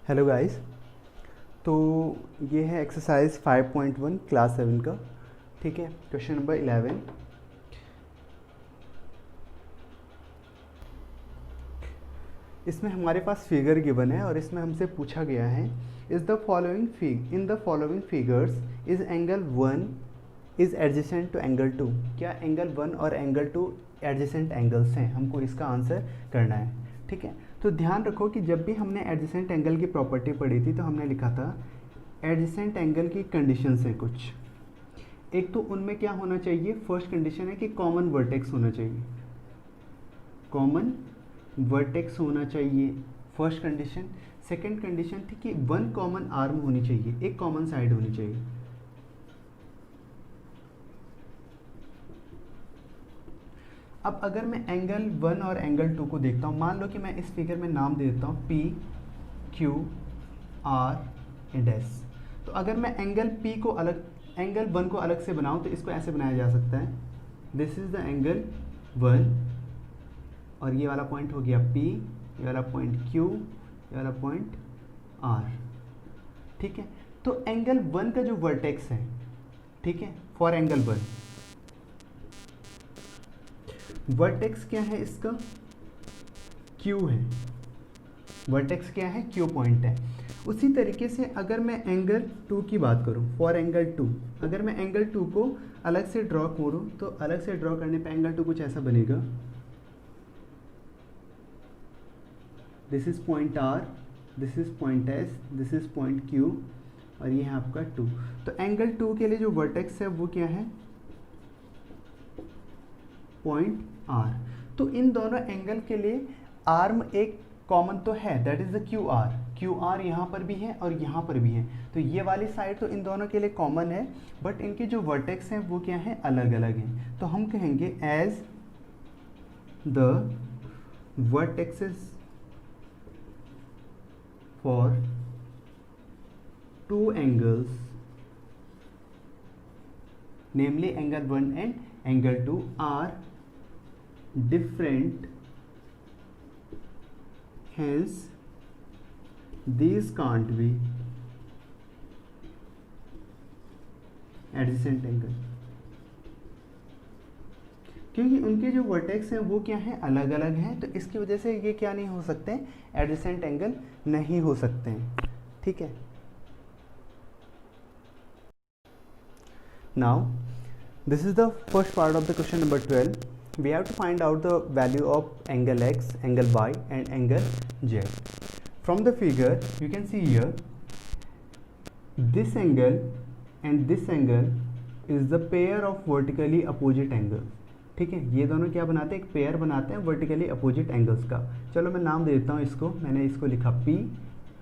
Hello guys. तो ये है एक्सरसाइज 5.1 क्लास 7 का। ठीक है, क्वेश्चन नंबर 11। इसमें हमारे पास फिगर गिवन है और इसमें हमसे पूछा गया है in the following figures is angle 1 is adjacent to angle 2। क्या एंगल 1 और एंगल 2 एडजेसेंट एंगल्स हैं? हमको इसका आंसर करना है। ठीक है, तो ध्यान रखो कि जब भी हमने एडजेसेंट एंगल की प्रॉपर्टी पढ़ी थी तो हमने लिखा था एडजेसेंट एंगल की कंडीशंस हैं कुछ। एक तो उनमें क्या होना चाहिए, फर्स्ट कंडीशन है कि कॉमन वर्टेक्स होना चाहिए, कॉमन वर्टेक्स होना चाहिए, फर्स्ट कंडीशन। सेकंड कंडीशन थी कि वन कॉमन आर्म होनी चाहिए, एक कॉमन साइड होनी चाहिए। अब अगर मैं एंगल 1 और एंगल 2 को देखता हूँ, मान लो कि मैं इस फिगर में नाम दे देता हूँ P, Q, R and S। तो अगर मैं एंगल 1 को अलग से बनाऊँ तो इसको ऐसे बनाया जा सकता है, दिस इज द एंगल 1 और ये वाला पॉइंट हो गया P, ये वाला पॉइंट Q, ये वाला पॉइंट R। ठीक है, तो एंगल 1 का जो वर्टेक्स है, ठीक है, फॉर एंगल 1 वर्टेक्स क्या है इसका, Q है। वर्टेक्स क्या है, Q पॉइंट है। उसी तरीके से अगर मैं एंगल 2 की बात करूं, फॉर एंगल 2, अगर मैं एंगल 2 को अलग से ड्रॉ करूं तो अलग से ड्रॉ करने पे एंगल 2 कुछ ऐसा बनेगा, this is point R, this is point S, this is point Q और ये है आपका 2। तो एंगल 2 के लिए जो वर्टेक्स है वो क्या है, पॉइंट R। तो इन दोनों एंगल के लिए आर्म एक कॉमन तो है, that is the Q R यहाँ पर भी है और यहाँ पर भी है। तो ये वाली साइड तो इन दोनों के लिए कॉमन है, बट इनके जो वर्टेक्स हैं वो क्या है, अलग अलग हैं। तो हम कहेंगे as the vertexes for two angles namely angle 1 and angle 2 are different, hence these can't be adjacent angle, क्योंकि उनके जो वर्टेक्स हैं वो क्या है, अलग अलग हैं। तो इसकी वजह से ये क्या नहीं हो सकते, एडजेसेंट एंगल नहीं हो सकते हैं। ठीक है, now this is the first part of the question number 12. We have to find out the value of angle x, angle y and angle z. From the figure you can see here this angle and this angle is the pair of vertically opposite angles. ठीक है, ये दोनों क्या बनाते हैं, एक pair बनाते हैं वर्टिकली अपोजिट एंगल्स का। चलो मैं नाम दे देता हूँ इसको, मैंने इसको लिखा P,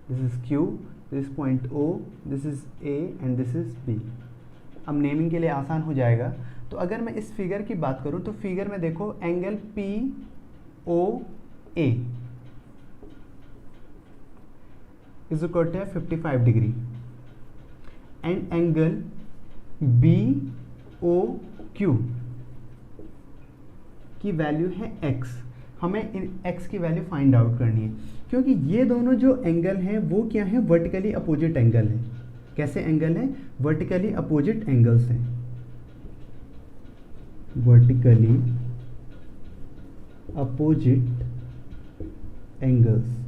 this is Q, this point O, this is A and this is B। अब नेमिंग के लिए आसान हो जाएगा। तो अगर मैं इस फिगर की बात करूं तो फिगर में देखो angle P O A is equal to 55 degree and angle B O Q की वैल्यू है x। हमें इन x की वैल्यू फाइंड आउट करनी है, क्योंकि ये दोनों जो एंगल हैं वो क्या है, वर्टिकली अपोजिट एंगल है। कैसे एंगल है, वर्टिकली अपोजिट एंगल्स हैं, वर्टिकली अपोजिट एंगल्स।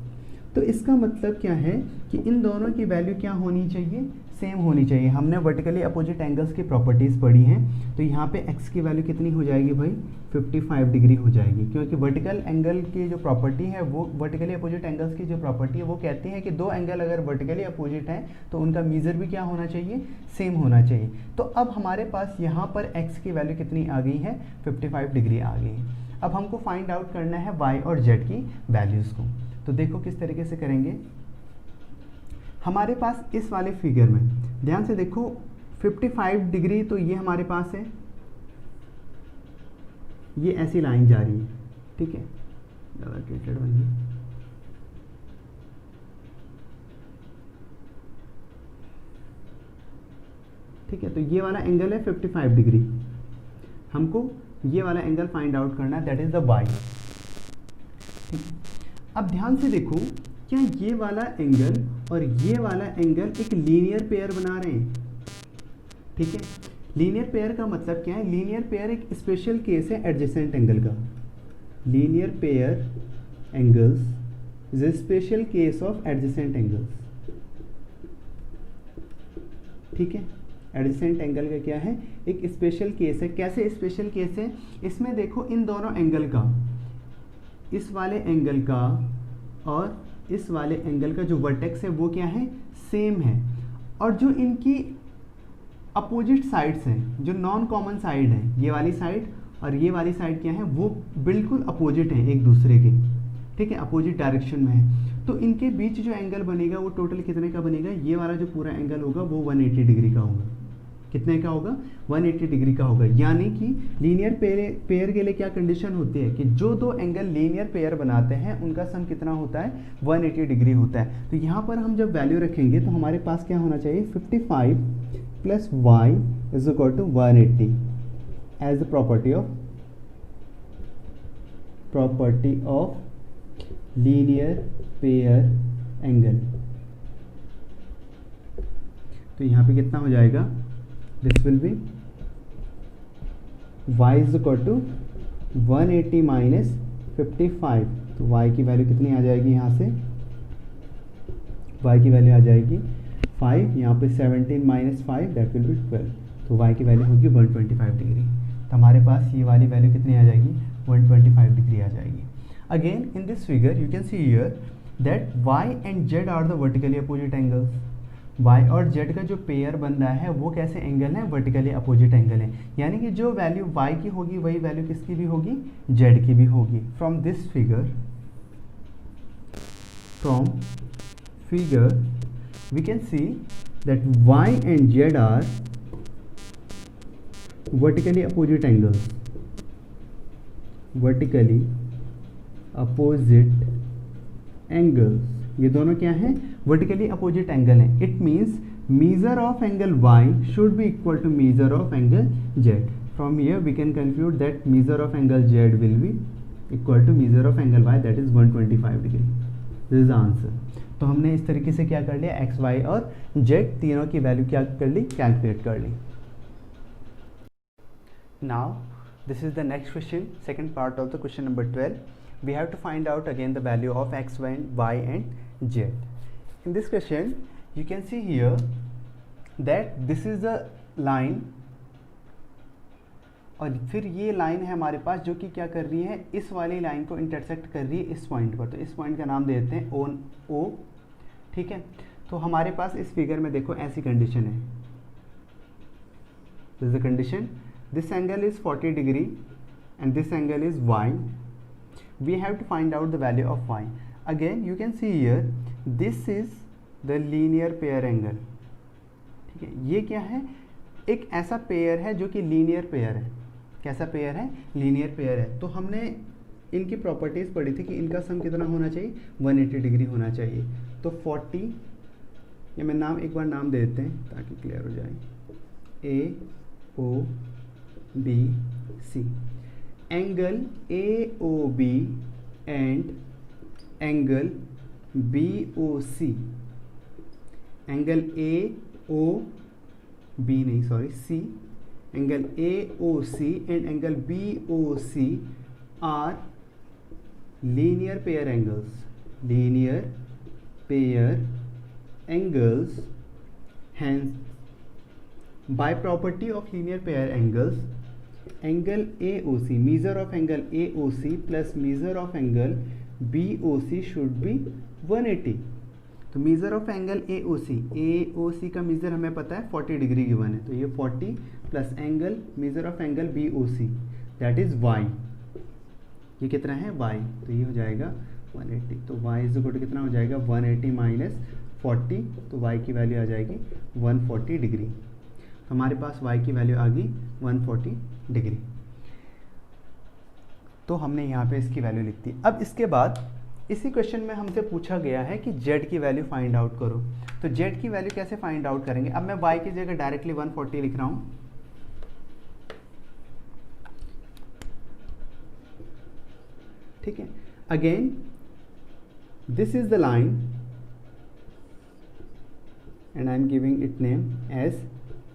तो इसका मतलब क्या है कि इन दोनों की वैल्यू क्या होनी चाहिए, सेम होनी चाहिए। हमने वर्टिकली अपोजिट एंगल्स की प्रॉपर्टीज पढ़ी हैं, तो यहाँ पे x की वैल्यू कितनी हो जाएगी भाई, 55 डिग्री हो जाएगी, क्योंकि वर्टिकल एंगल की जो प्रॉपर्टी है वो, वर्टिकली अपोजिट एंगल्स की जो प्रॉपर्टी है वो कहती है कि दो एंगल अगर वर्टिकली अपोजिट हैं तो उनका मीजर भी क्या होना चाहिए, सेम होना चाहिए। तो अब हमारे पास यहाँ पर x की वैल्यू कितनी आ गई है, 55 डिग्री आ गई है। अब हमको फाइंड आउट करना है y और z की वैल्यूज़ को। तो देखो किस तरीके से करेंगे। हमारे पास इस वाले फिगर में ध्यान से देखो 55 डिग्री, तो ये हमारे पास है, ये ऐसी लाइन जा रही है। ठीक है, ठीक है, तो ये वाला एंगल है 55 डिग्री। हमको ये वाला एंगल फाइंड आउट करना है, दैट इज द y। ठीक है, अब ध्यान से देखो क्या ये वाला एंगल और ये वाला एंगल एक लीनियर पेयर बना रहे हैं, ठीक है। लीनियर पेयर का मतलब क्या है? लीनियर पेयर एक स्पेशल केस है एडजेसेंट एंगल का। Linear pair angles is a special case of adjacent angles, ठीक है। एडजेसेंट एंगल का क्या है? एक स्पेशल केस है। कैसे स्पेशल केस है? इसमें देखो इन दोनों एंगल का, इस वाले एंगल का और इस वाले एंगल का जो वर्टेक्स है वो क्या है? सेम है। और जो इनकी अपोजिट साइड्स हैं, जो नॉन कॉमन साइड है, ये वाली साइड और ये वाली साइड क्या है? वो बिल्कुल अपोजिट है एक दूसरे के, ठीक है, अपोजिट डायरेक्शन में है। तो इनके बीच जो एंगल बनेगा वो टोटल कितने का बनेगा? ये वाला जो पूरा एंगल होगा वो 180 डिग्री का होगा। कितने का होगा? 180 डिग्री का होगा। यानी कि लीनियर पेयर के लिए क्या कंडीशन होती है कि जो दो एंगल लीनियर पेयर बनाते हैं उनका सम कितना होता है? 180 डिग्री होता है। तो यहाँ पर हम जब वैल्यू रखेंगे तो हमारे पास क्या होना चाहिए? 55 plus Y is equal to 180 as the property of linear pair angle. तो यहाँ पे कितना हो जाएगा? This will be y is equal to 180 minus 55। तो y की वैल्यू कितनी आ जाएगी? यहाँ से y की वैल्यू आ जाएगी 5, यहाँ पे 17 माइनस 5 दैट विल बी 12। तो y की वैल्यू होगी 125 डिग्री। तो हमारे पास ये वाली वैल्यू कितनी आ जाएगी? 125 डिग्री आ जाएगी। Again in this figure you can see here that y and z are the vertically opposite angles. y और z का जो पेयर बन रहा है वो कैसे एंगल है? वर्टिकली अपोजिट एंगल है। यानी कि जो वैल्यू y की होगी वही वैल्यू किसकी भी होगी? z की भी होगी। From this figure we can see that y and z are vertically opposite angles, vertically opposite angles। ये दोनों क्या हैं? वर्टिकली अपोजिट एंगल हैं। It means measure of angle y should be equal to measure of angle z। From here we can conclude that measure of angle z will be equal to measure of angle y, that is 125 degree। This is the answer। तो हमने इस तरीके से क्या कर लिया? x, y और z तीनों की वैल्यू क्या कर ली? कैलकुलेट कर ली। Now this is the next question, second part of the question number 12। We have to find out again the value of x, y and z। In this question you can see here that this is the line, और फिर ये line है हमारे पास जो कि क्या कर रही है? इस वाली लाइन को इंटरसेक्ट कर रही है इस पॉइंट पर। तो इस पॉइंट का नाम दे देते हैं O, ठीक है। तो हमारे पास इस फिगर में देखो ऐसी कंडीशन है, this is the condition, this angle is 40 degree and this angle is y। We have to find out the value of y। Again you can see here this is the linear pair angle, ठीक है। ये क्या है? एक ऐसा pair है जो कि लीनियर पेयर है। कैसा पेयर है? लीनियर पेयर है। तो हमने इनकी प्रॉपर्टीज पढ़ी थी कि इनका सम कितना होना चाहिए? 180 डिग्री होना चाहिए। तो 40, ये मैं नाम एक बार नाम दे देते हैं ताकि क्लियर हो जाए, A O B C. Angle A O B and angle B O C, angle A O B नहीं sorry C, angle A O C and angle B O C are linear pair angles, linear pair angles. Hence by property of linear pair angles, angle AOC, measure of angle AOC plus measure of angle BOC should be 180। तो measure of angle AOC का measure हमें पता है 40 degree given है। तो ये 40 plus angle measure of angle BOC that is y, ये कितना है? y। तो ये हो जाएगा 180। तो y इज इक्वल टू कितना हो जाएगा? 180 माइनस 40। तो y की वैल्यू आ जाएगी 140 डिग्री। तो हमारे पास y की वैल्यू आ गई 140 डिग्री। तो हमने यहाँ पे इसकी वैल्यू लिख दी। अब इसके बाद इसी क्वेश्चन में हमसे पूछा गया है कि z की वैल्यू फाइंड आउट करो। तो z की वैल्यू कैसे फाइंड आउट करेंगे? अब मैं y की जगह डायरेक्टली 140 लिख रहा हूँ। ठीक है। Again this is the line I am giving it name as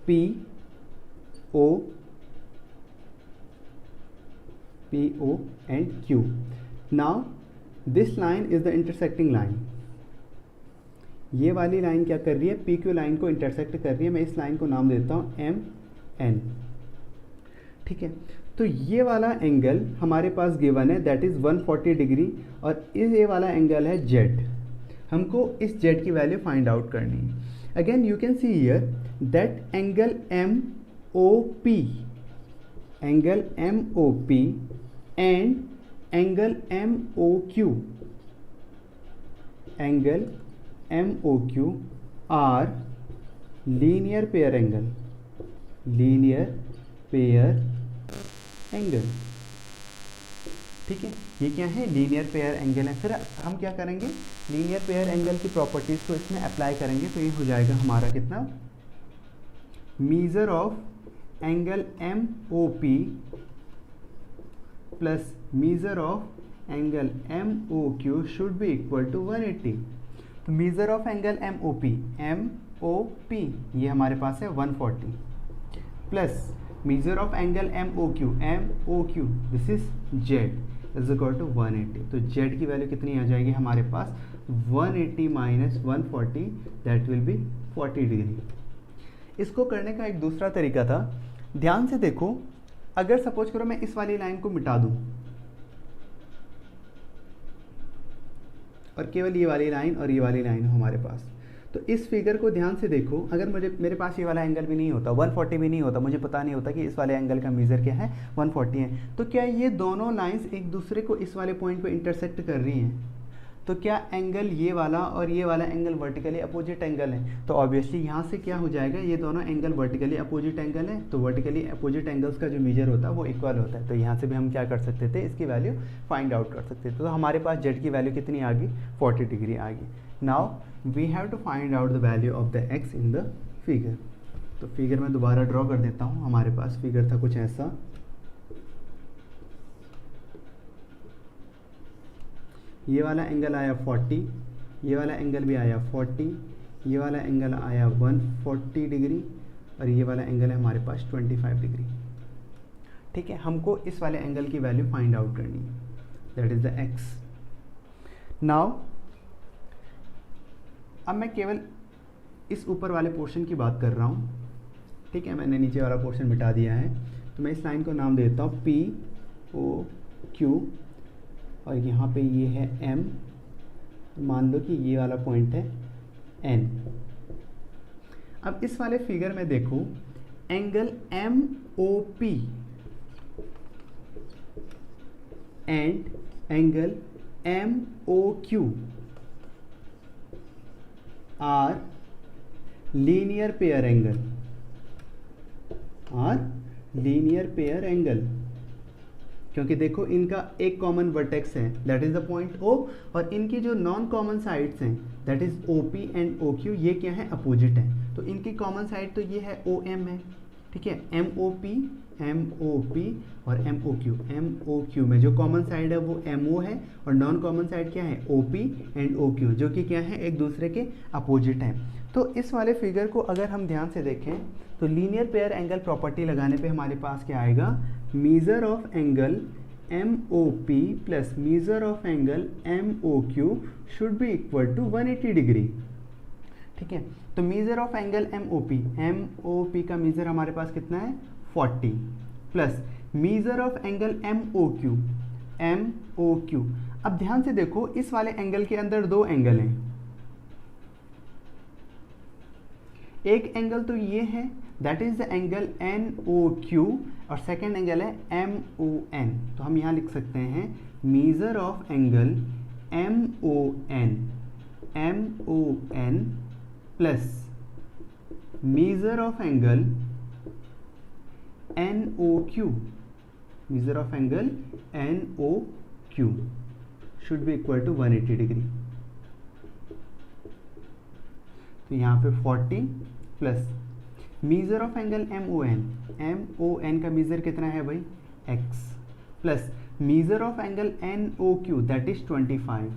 PO and Q. Now this line is the intersecting line. ये वाली लाइन क्या कर रही है, PQ लाइन को इंटरसेक्ट कर रही है. मैं इस लाइन को नाम देता हूँ MN. ठीक है, तो ये वाला एंगल हमारे पास गिवन है, दैट इज 140 डिग्री, और ये वाला एंगल है Z. हमको इस Z की वैल्यू फाइंड आउट करनी है. Again you can see here that angle MOP and angle MOQ are linear pair angle. ठीक है, ये क्या है, लीनियर पेयर एंगल है. फिर हम क्या करेंगे, लीनियर पेयर एंगल की प्रॉपर्टीज को इसमें अप्लाई करेंगे, तो ये हो जाएगा हमारा कितना, measure of angle MOP plus measure of angle MOQ should be equal to 180. तो मीजर ऑफ एंगल MOP ये हमारे पास है 140 plus measure of angle MOQ this is Z is equal to 180. तो Z की वैल्यू कितनी आ जाएगी हमारे पास, 180 minus 140 that will be 40 degree. इसको करने का एक दूसरा तरीका था, ध्यान से देखो, अगर सपोज करो मैं इस वाली लाइन को मिटा दूं और केवल ये वाली लाइन और ये वाली लाइन हो हमारे पास, तो इस फिगर को ध्यान से देखो. अगर मेरे पास ये वाला एंगल भी नहीं होता, 140 भी नहीं होता, मुझे पता नहीं होता कि इस वाले एंगल का मेजर क्या है, 140 है, तो क्या ये दोनों लाइंस एक दूसरे को इस वाले पॉइंट पे इंटरसेक्ट कर रही हैं? तो क्या एंगल ये वाला और ये वाला एंगल वर्टिकली अपोजिट एंगल है? तो ऑब्वियसली यहाँ से क्या हो जाएगा, ये दोनों एंगल वर्टिकली अपोजिट एंगल है, तो वर्टिकली अपोजिट एंगल्स का जो मेजर होता है वो इक्वल होता है. तो यहाँ से भी हम क्या कर सकते थे, इसकी वैल्यू फाइंड आउट कर सकते थे. तो हमारे पास Z की वैल्यू कितनी आ गई, 40 डिग्री आ गई. Now we have to find out the value of the x in the figure. तो फिगर में दोबारा ड्रॉ कर देता हूँ. हमारे पास फिगर था कुछ ऐसा, ये वाला एंगल आया 40, ये वाला एंगल भी आया 40, ये वाला एंगल आया 140 डिग्री, और ये वाला एंगल है हमारे पास 25 डिग्री. ठीक है, हमको इस वाले एंगल की वैल्यू फाइंड आउट करनी है, that is the x. Now अब मैं केवल इस ऊपर वाले पोर्शन की बात कर रहा हूँ. ठीक है, मैंने नीचे वाला पोर्शन मिटा दिया है, तो मैं इस लाइन को नाम देता हूँ POQ, और यहाँ पे ये है M, मान लो कि ये वाला पॉइंट है N. अब इस वाले फिगर में देखो, angle MOP and angle MOQ are linear pair angle, क्योंकि देखो इनका एक कॉमन वर्टेक्स है, that is the point O, और इनकी जो नॉन कॉमन साइड्स हैं that is OP and OQ, ये क्या है, अपोजिट है. तो इनकी कॉमन साइड तो ये है OM है. ठीक है, MOP और MOQ में जो कॉमन साइड है वो MO है, और नॉन कॉमन साइड क्या है, OP एंड OQ, जो कि क्या है, एक दूसरे के अपोजिट हैं. तो इस वाले फिगर को अगर हम ध्यान से देखें तो लीनियर पेयर एंगल प्रॉपर्टी लगाने पे हमारे पास क्या आएगा, measure of angle MOP plus measure of angle MOQ should be equal to 180 degree. ठीक है, तो मीजर ऑफ एंगल MOP का मीजर हमारे पास कितना है, 40, plus measure of angle MOQ. अब ध्यान से देखो, इस वाले एंगल के अंदर दो एंगल हैं, एक एंगल तो ये है, that is the angle NOQ, और सेकेंड एंगल है MON. तो हम यहाँ लिख सकते हैं measure of angle MON plus measure of angle NOQ should be equal to 180 degree. तो यहाँ पे 40 plus measure of angle MON का मीजर कितना है भाई, x, plus measure of angle NOQ that is 25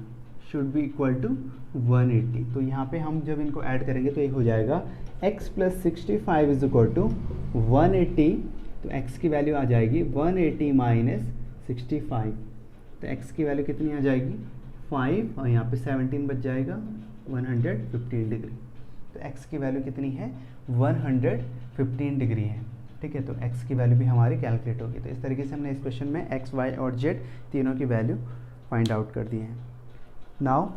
should be equal to 180। तो यहाँ पे हम जब इनको ऐड करेंगे तो ये हो जाएगा x plus 65 is equal to 180। तो x की वैल्यू आ जाएगी 180 माइनस 65। तो x की वैल्यू कितनी आ जाएगी 5 और यहाँ पे 17 बच जाएगा 115 डिग्री। तो x की वैल्यू कितनी है 115 डिग्री है। ठीक है, तो x की वैल्यू भी हमारी कैलकुलेट होगी। तो इस तरीके से हमने इस क्वेश्चन में x, y और z तीनों की वैल्यू फाइंड आउट कर दी है। नाउ